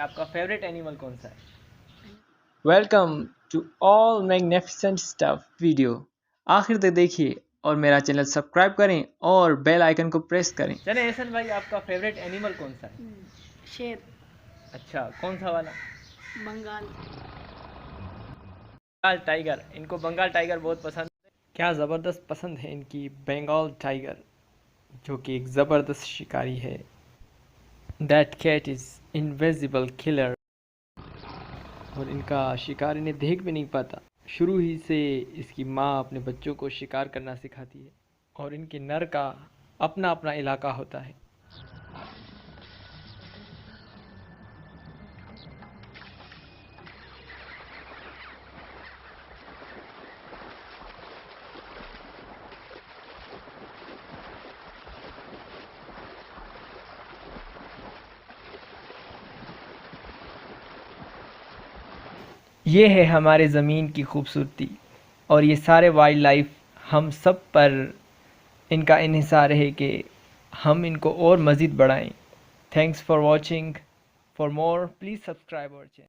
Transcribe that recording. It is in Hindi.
आपका फेवरेट एनिमल कौन सा है? Welcome to all magnificent stuff video. आखिर तक देखिए और मेरा चैनल सब्सक्राइब करें और बेल आइकन को प्रेस करें। चले एहसन भाई, आपका फेवरेट एनिमल कौन सा है? शेर। अच्छा, कौन सा वाला? बंगाल। बंगाल टाइगर। इनको बंगाल टाइगर बहुत पसंद है। क्या ज़बरदस्त पसंद है इनकी बंगाल टाइगर, जो कि एक ज़बरदस्त शिकारी है। That cat is invisible killer. और इनका शिकार इन्हें देख भी नहीं पाता। शुरू ही से इसकी माँ अपने बच्चों को शिकार करना सिखाती है और इनके नर का अपना अपना इलाका होता है। ये है हमारे ज़मीन की खूबसूरती और ये सारे वाइल्ड लाइफ हम सब पर इनका इन्हिसार है कि हम इनको और मज़ीद बढ़ाएं। Thanks for watching. For more please subscribe our channel.